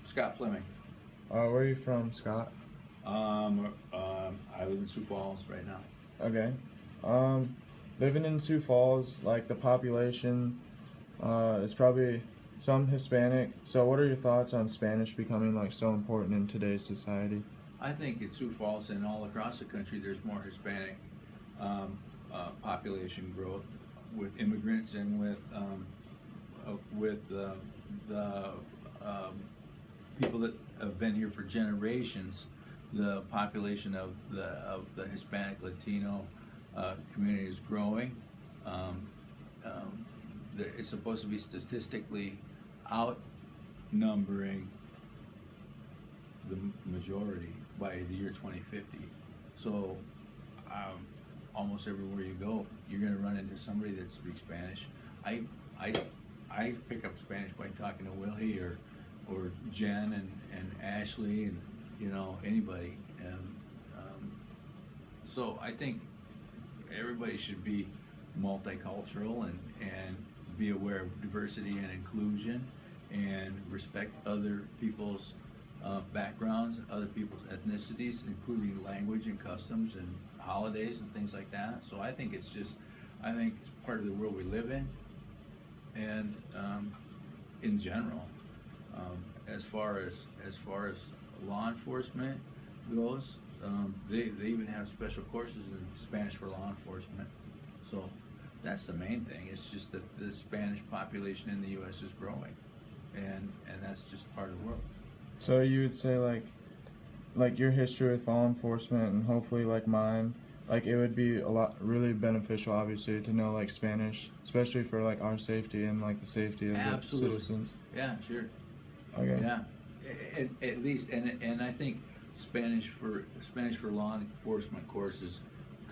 Scott Fleming. Where are you from, Scott? I live in Sioux Falls right now. Okay. Um, Living in Sioux Falls, like the population, is probably some Hispanic. So, what are your thoughts on Spanish becoming like so important in today's society? I think in Sioux Falls and all across the country, there's more Hispanic population growth with immigrants and with the people that have been here for generations. The population of the Hispanic Latino community is growing. Um, it's supposed to be statistically outnumbering the majority by the year 2050. So, um, almost everywhere you go, you're going to run into somebody that speaks Spanish. I, I, I pick up Spanish by talking to Willie or Jen and Ashley and anybody. And so I think everybody should be multicultural and be aware of diversity and inclusion and respect other people's backgrounds and other people's ethnicities, including language and customs and holidays and things like that. So I think it's part of the world we live in, and in general, as far as law enforcement goes, they even have special courses in Spanish for law enforcement. So that's the main thing. It's just that the Spanish population in the U.S. is growing, and that's just part of the world. So you would say like your history with law enforcement and hopefully like mine, like it would be a lot really beneficial, obviously, to know like Spanish, especially for like our safety and like the safety of Absolutely. the citizens. Yeah, sure. Okay. Yeah, at least, and I think Spanish for law enforcement courses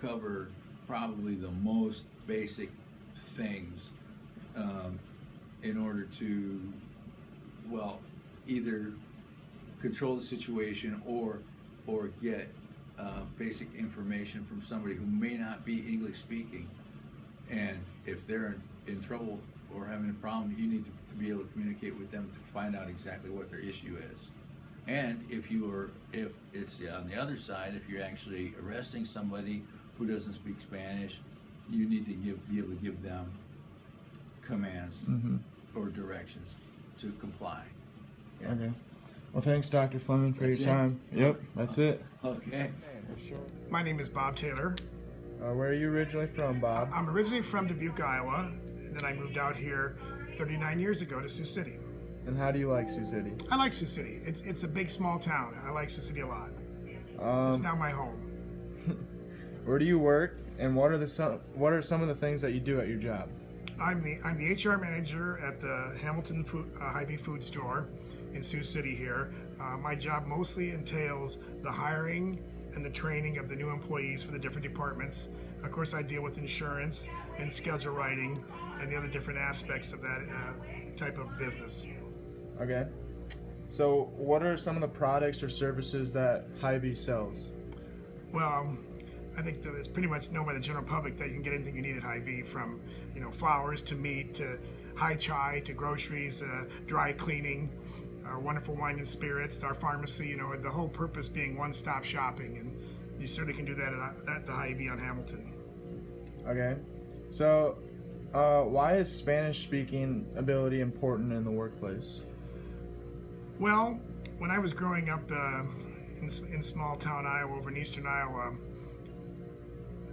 cover probably the most basic things in order to, well, either control the situation or get basic information from somebody who may not be English speaking, and if they're in trouble or having a problem, you need to be able to communicate with them to find out exactly what their issue is. And if it's on the other side, if you're actually arresting somebody who doesn't speak Spanish, you need to be able to give them commands or directions to comply. Yeah. Okay. Well, thanks, Dr. Fleming, for That's your it? time. Yep, that's it. Okay. My name is Bob Taylor. Where are you originally from, Bob? I'm originally from Dubuque, Iowa, and then I moved out here 39 years ago to Sioux City. And how do you like Sioux City? I like Sioux City. It's a big, small town. I like Sioux City a lot. It's now my home. Where do you work, and what are some of the things that you do at your job? I'm the HR manager at the Hamilton Hy-Vee food store in Sioux City here. My job mostly entails the hiring and the training of the new employees for the different departments. Of course, I deal with insurance and schedule writing and the other different aspects of that type of business. Okay. So, what are some of the products or services that Hy-Vee sells? Well, I think that it's pretty much known by the general public that you can get anything you need at Hy-Vee, from flowers to meat to high chai to groceries, dry cleaning, our wonderful wine and spirits, our pharmacy. The whole purpose being one-stop shopping, and you certainly can do that at the Hy-Vee on Hamilton. Okay. So, why is Spanish speaking ability important in the workplace? Well, when I was growing up in small town Iowa, over in eastern Iowa,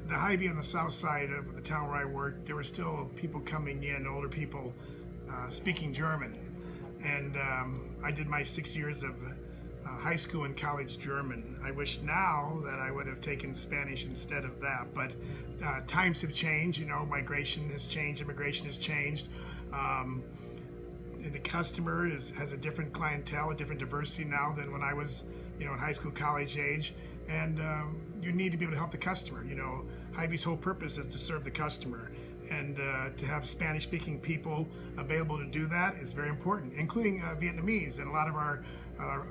the Hy-Vee on the south side of the town where I worked, there were still people coming in, older people, speaking German. And I did my 6 years of high school and college German. I wish now that I would have taken Spanish instead of that, but times have changed. Migration has changed, immigration has changed. And the customer has a different clientele, a different diversity now than when I was, in high school, college age. And you need to be able to help the customer. Hy-Vee's whole purpose is to serve the customer. And to have Spanish-speaking people available to do that is very important, including Vietnamese. And a lot of our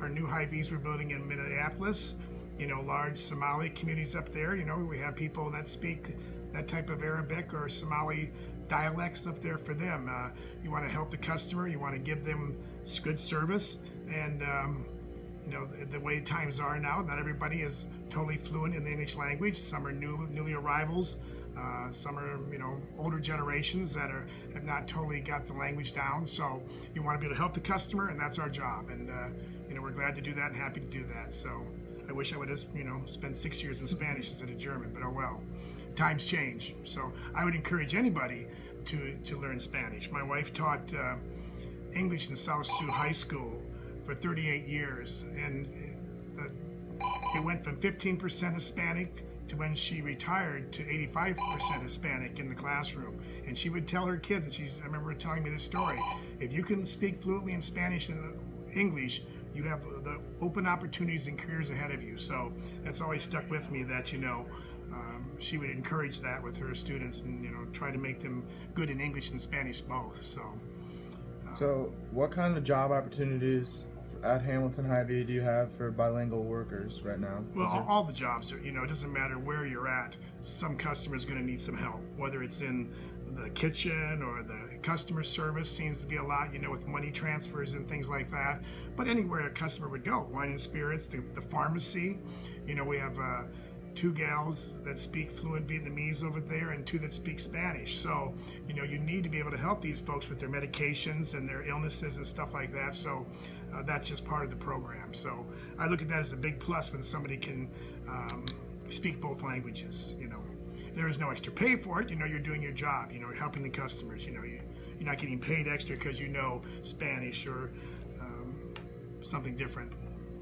new Hy-Vees we're building in Minneapolis, large Somali communities up there. We have people that speak that type of Arabic or Somali dialects up there for them. You want to help the customer, you want to give them good service, And you know, the way times are now, not everybody is totally fluent in the English language. Some are newly arrivals. Some are, you know, older generations that have not totally got the language down. So you want to be able to help the customer, and that's our job. And you know, we're glad to do that and happy to do that. So I wish I would have, you know, spent 6 years in Spanish instead of German, but oh well. Times change. So I would encourage anybody to learn Spanish. My wife taught English in South Sioux High School for 38 years, and it went from 15% Hispanic to when she retired to 85% Hispanic in the classroom. And she would tell her kids, and I remember her telling me this story, if you can speak fluently in Spanish and English, you have the open opportunities and careers ahead of you. So that's always stuck with me, that, you know, she would encourage that with her students, and, you know, try to make them good in English and Spanish both. So what kind of job opportunities at Hamilton Hy-Vee do you have for bilingual workers right now? Well, all the jobs are, you know, it doesn't matter where you're at. Some customer's going to need some help, whether it's in the kitchen or the customer service seems to be a lot, you know, with money transfers and things like that. But anywhere a customer would go, wine and spirits, the pharmacy, you know, we have 2 gals that speak fluent Vietnamese over there and 2 that speak Spanish. So, you know, you need to be able to help these folks with their medications and their illnesses and stuff like that. So that's just part of the program. So I look at that as a big plus when somebody can speak both languages, you know. There is no extra pay for it. You know, you're doing your job, you know, you're helping the customers. You know, you're not getting paid extra because you know Spanish or something different.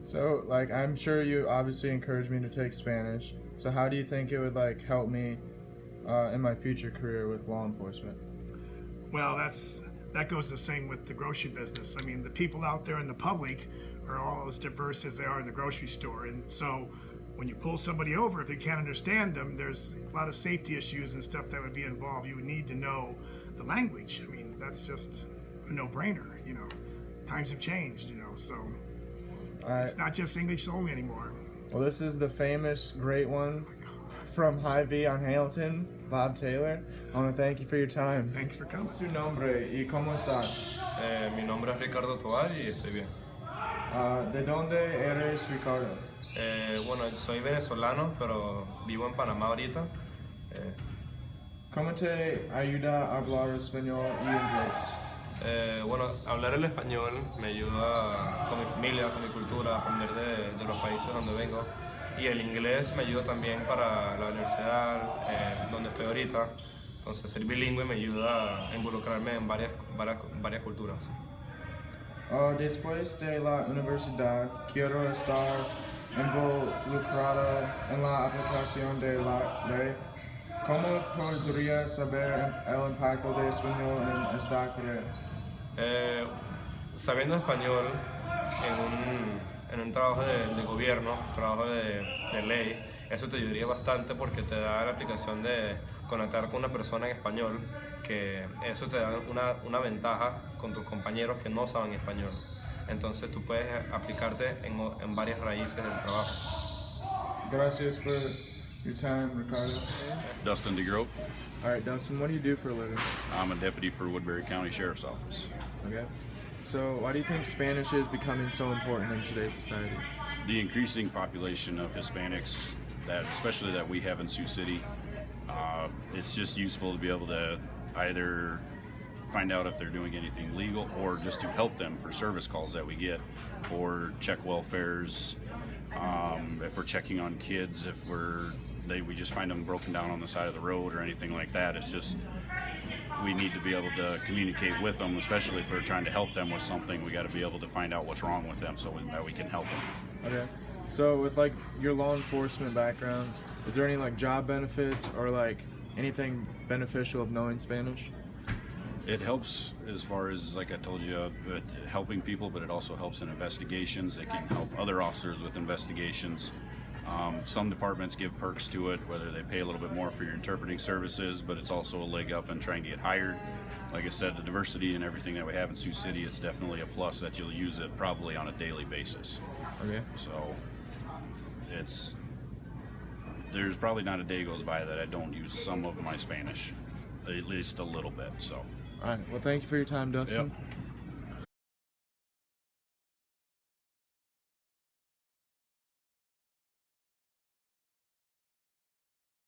So, like, I'm sure you obviously encouraged me to take Spanish. So how do you think it would, like, help me in my future career with law enforcement? Well, that goes the same with the grocery business. I mean, the people out there in the public are all as diverse as they are in the grocery store. And so when you pull somebody over, if you can't understand them, there's a lot of safety issues and stuff that would be involved. You would need to know the language. I mean, that's just a no-brainer, you know. Times have changed, you know, so it's not just English only anymore. Well, this is the famous great one from Hy-Vee on Hamilton, Bob Taylor. I want to thank you for your time. Thanks for coming. Su nombre y cómo estás? Mi nombre es Ricardo Tovar y estoy bien. ¿De dónde eres, Ricardo? Bueno, soy venezolano, pero vivo en Panamá ahorita. ¿Cómo te ayuda a hablar español y inglés? Bueno, hablar el español me ayuda con mi familia, con mi cultura, a aprender de los países donde vengo. Y el inglés me ayuda también para la universidad, donde estoy ahorita. Entonces, ser bilingüe me ayuda a involucrarme en varias culturas. Después de la universidad, quiero estar involucrada en la aplicación de la ley. ¿Cómo podría saber el impacto de español en esta carrera? Sabiendo español en un trabajo de gobierno, trabajo de ley, eso te ayudaría bastante porque te da la aplicación de conectar con una persona en español, que eso te da una ventaja con tus compañeros que no saben español. Entonces tú puedes aplicarte en varias raíces del trabajo. Gracias for your time, Ricardo. Dustin DeGroat. All right, Dustin, what do you do for a living? I'm a deputy for Woodbury County Sheriff's Office. Okay. So why do you think Spanish is becoming so important in today's society? The increasing population of Hispanics, especially that we have in Sioux City, it's just useful to be able to either find out if they're doing anything legal or just to help them for service calls that we get, or check welfares, if we're checking on kids, if we just find them broken down on the side of the road or anything like that. It's just, we need to be able to communicate with them, especially if we're trying to help them with something. We got to be able to find out what's wrong with them so that we can help them. Okay. So with like your law enforcement background, is there any like job benefits or like anything beneficial of knowing Spanish? It helps as far as, like I told you, helping people, but it also helps in investigations. It can help other officers with investigations. Some departments give perks to it, whether they pay a little bit more for your interpreting services, but it's also a leg up in trying to get hired. Like I said, the diversity and everything that we have in Sioux City, it's definitely a plus that you'll use it probably on a daily basis. Okay. So there's probably not a day goes by that I don't use some of my Spanish, at least a little bit. So. All right. Well, thank you for your time, Dustin. Yep.